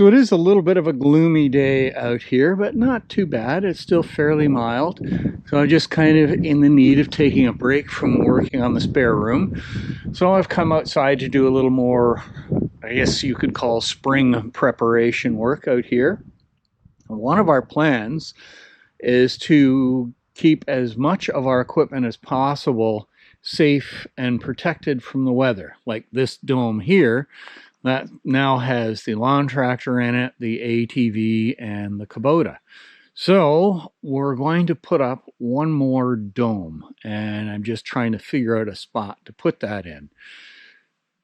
So it is a little bit of a gloomy day out here, but not too bad. It's still fairly mild. So I'm just kind of in the need of taking a break from working on the spare room. So I've come outside to do a little more, I guess you could call spring preparation work out here. One of our plans is to keep as much of our equipment as possible safe and protected from the weather. Like this dome here, that now has the lawn tractor in it, the ATV, and the Kubota. So we're going to put up one more dome, and I'm just trying to figure out a spot to put that in.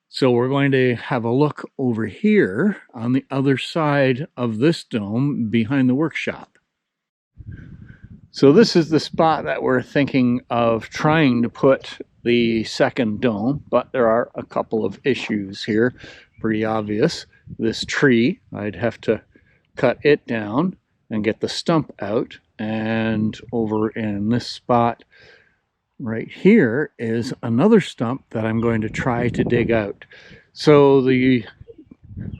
So we're going to have a look over here on the other side of this dome behind the workshop. So this is the spot that we're thinking of trying to put the second dome, but there are a couple of issues here. Pretty obvious. This tree, I'd have to cut it down and get the stump out, and over in this spot right here is another stump that I'm going to try to dig out. So the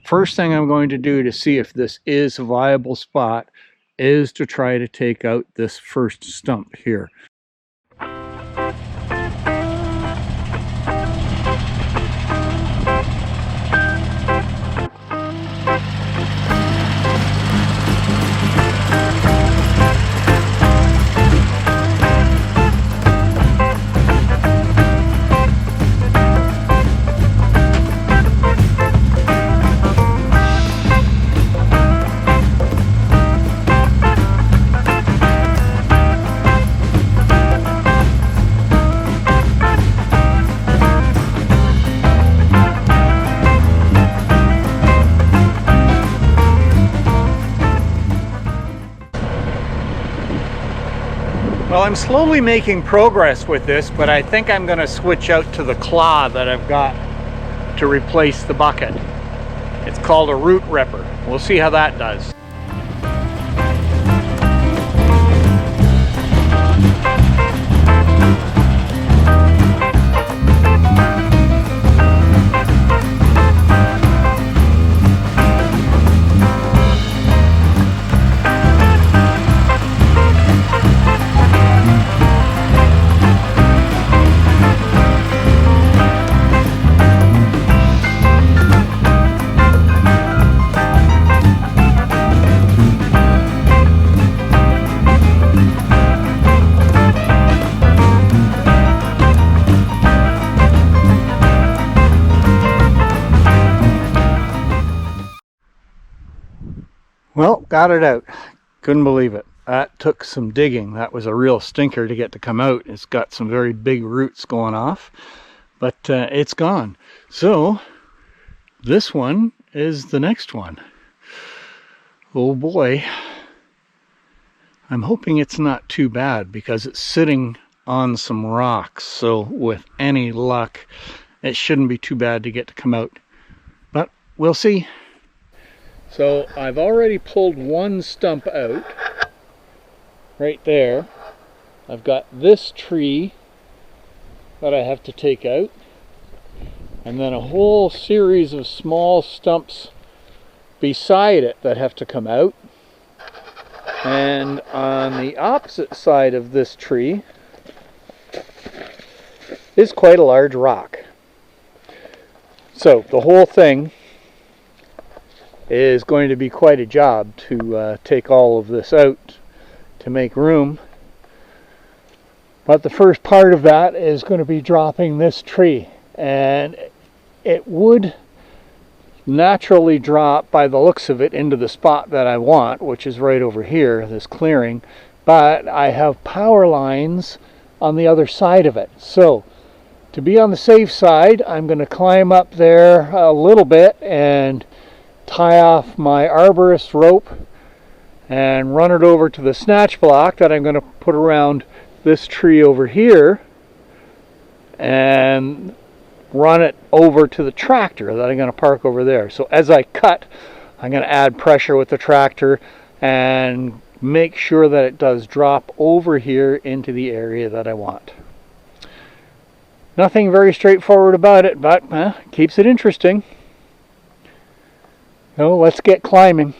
first thing I'm going to do to see if this is a viable spot is to try to take out this first stump here. Well, I'm slowly making progress with this, but I think I'm going to switch out to the claw that I've got to replace the bucket. It's called a root ripper. We'll see how that does. Well, got it out. Couldn't believe it. That took some digging. That was a real stinker to get to come out. It's got some very big roots going off, but it's gone. So this one is the next one. Oh boy. I'm hoping it's not too bad because it's sitting on some rocks. So with any luck, it shouldn't be too bad to get to come out. But we'll see. So I've already pulled one stump out right there. I've got this tree that I have to take out, and then a whole series of small stumps beside it that have to come out. And on the opposite side of this tree is quite a large rock. So the whole thing is going to be quite a job to take all of this out to make room. But the first part of that is going to be dropping this tree, and it would naturally drop by the looks of it into the spot that I want, which is right over here, this clearing, but I have power lines on the other side of it. So to be on the safe side, I'm going to climb up there a little bit and tie off my arborist rope and run it over to the snatch block that I'm going to put around this tree over here, and run it over to the tractor that I'm going to park over there. So as I cut, I'm going to add pressure with the tractor and make sure that it does drop over here into the area that I want. Nothing very straightforward about it, but keeps it interesting. So let's get climbing.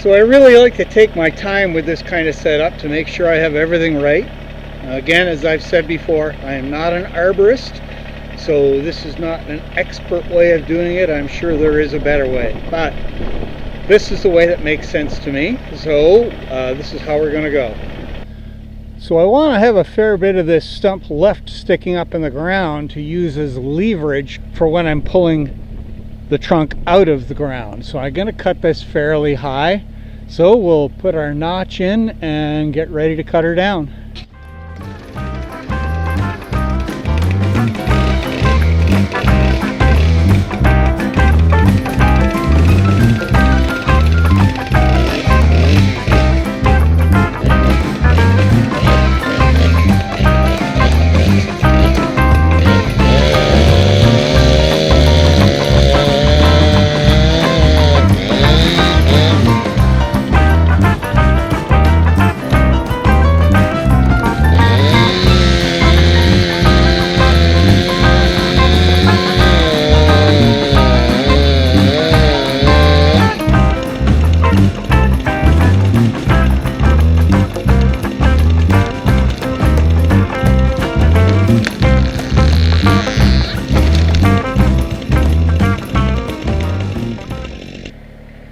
So I really like to take my time with this kind of setup to make sure I have everything right. Again, as I've said before, I am not an arborist, so this is not an expert way of doing it. I'm sure there is a better way, but this is the way that makes sense to me. So this is how we're going to go. So I want to have a fair bit of this stump left sticking up in the ground to use as leverage for when I'm pulling the trunk out of the ground. So I'm going to cut this fairly high. So we'll put our notch in and get ready to cut her down.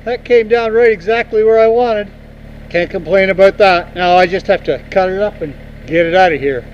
That came down right exactly where I wanted. Can't complain about that. Now I just have to cut it up and get it out of here.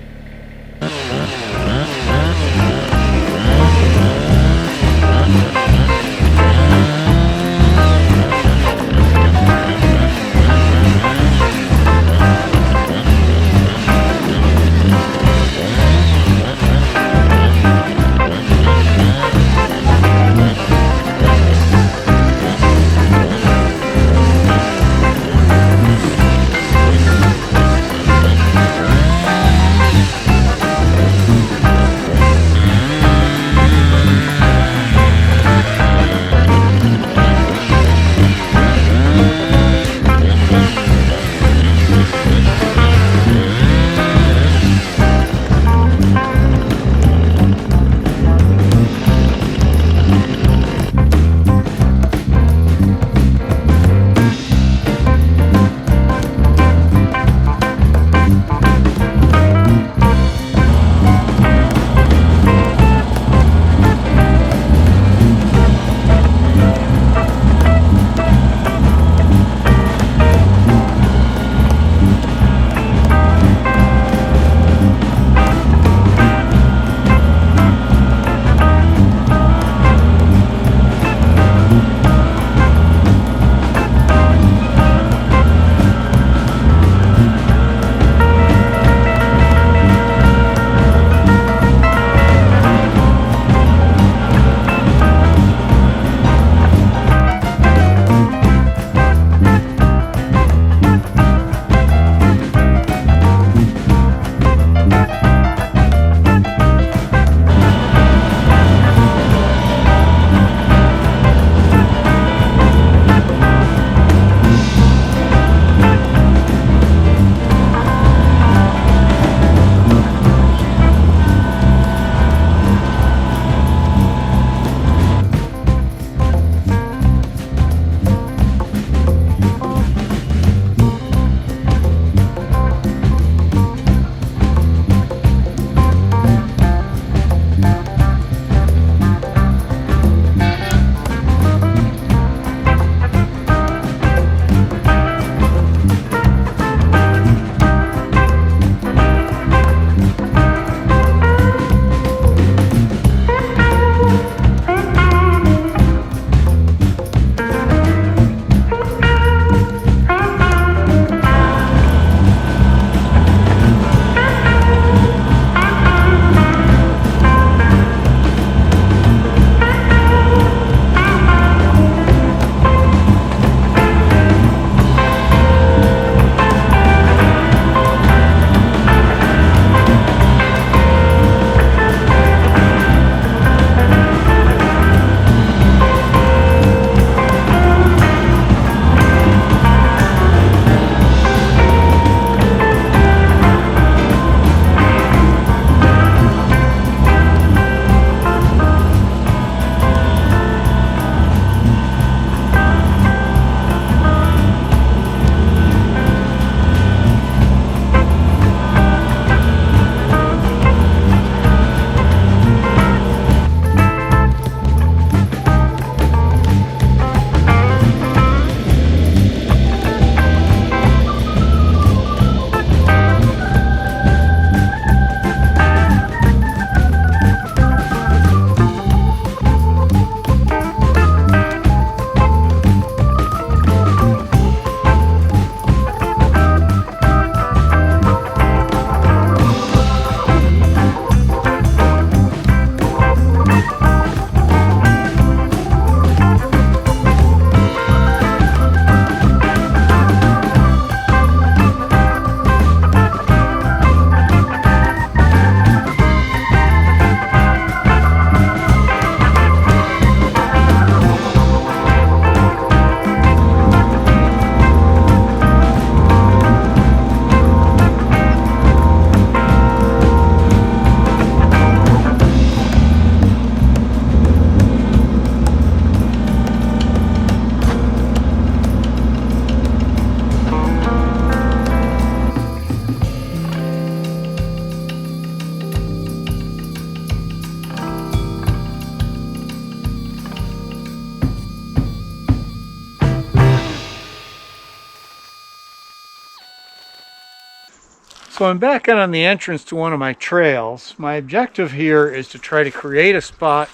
So I'm back out on the entrance to one of my trails. My objective here is to try to create a spot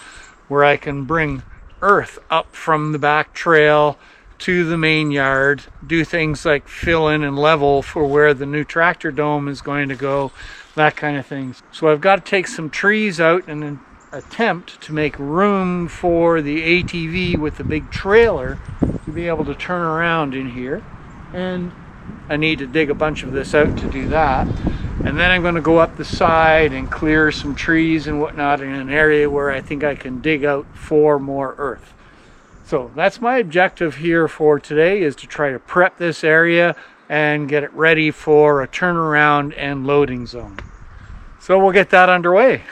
where I can bring earth up from the back trail to the main yard, do things like fill in and level for where the new tractor dome is going to go, that kind of things. So I've got to take some trees out and attempt to make room for the ATV with the big trailer to be able to turn around in here. And I need to dig a bunch of this out to do that. And then I'm going to go up the side and clear some trees and whatnot in an area where I think I can dig out for more earth. So that's my objective here for today, is to try to prep this area and get it ready for a turnaround and loading zone. So we'll get that underway.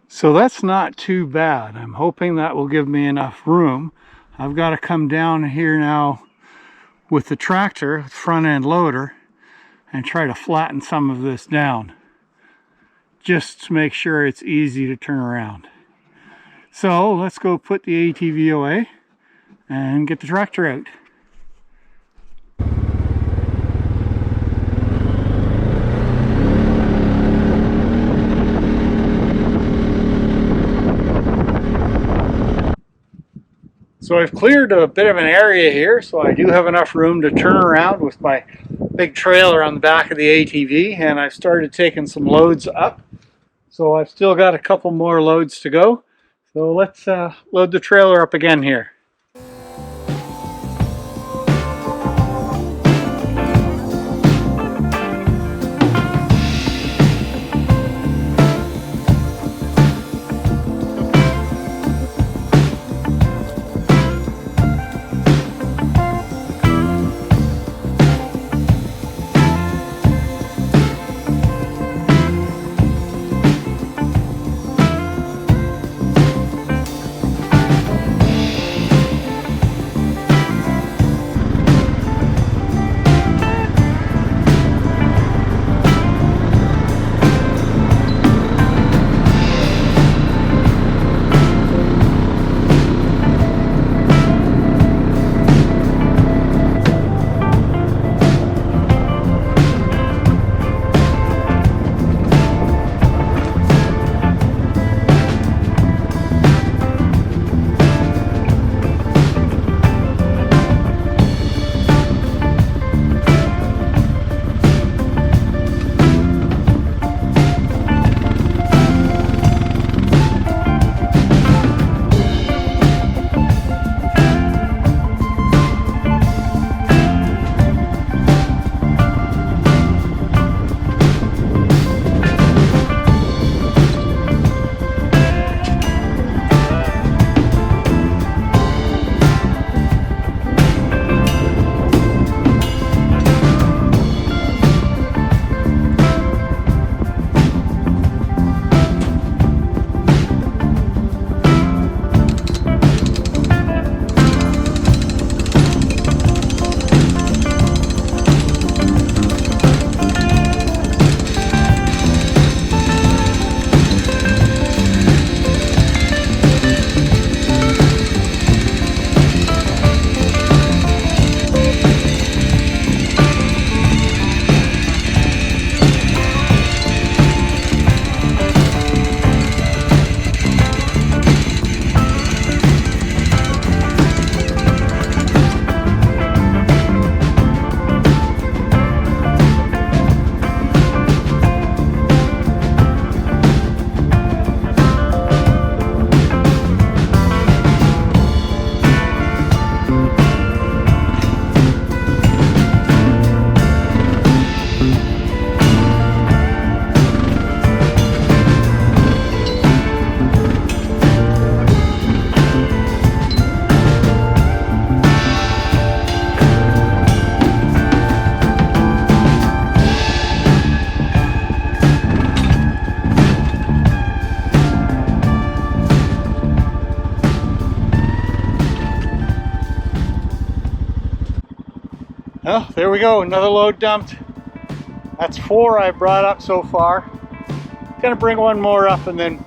So that's not too bad. I'm hoping that will give me enough room. I've got to come down here now with the tractor, front end loader, and try to flatten some of this down, just to make sure it's easy to turn around. So let's go put the ATV away and get the tractor out. So I've cleared a bit of an area here, so I do have enough room to turn around with my big trailer on the back of the ATV, and I've started taking some loads up. So I've still got a couple more loads to go. So let's load the trailer up again here. Well, there we go, another load dumped. That's 4 I brought up so far. Gonna bring one more up and then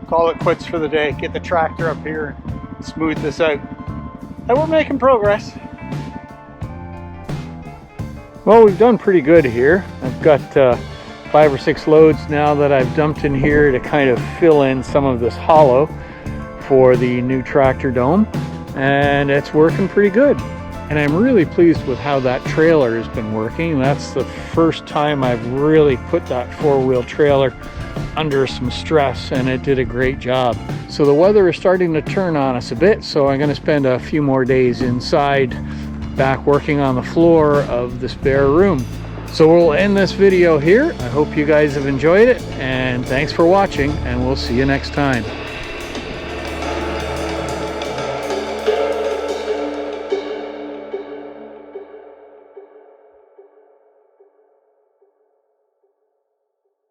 call it quits for the day. Get the tractor up here and smooth this out. And we're making progress. Well, we've done pretty good here. I've got 5 or 6 loads now that I've dumped in here to kind of fill in some of this hollow for the new tractor dome, and it's working pretty good. And I'm really pleased with how that trailer has been working. That's the first time I've really put that 4-wheel trailer under some stress, and it did a great job. So the weather is starting to turn on us a bit, so I'm going to spend a few more days inside back working on the floor of the spare room. So we'll end this video here. I hope you guys have enjoyed it, and thanks for watching, and we'll see you next time.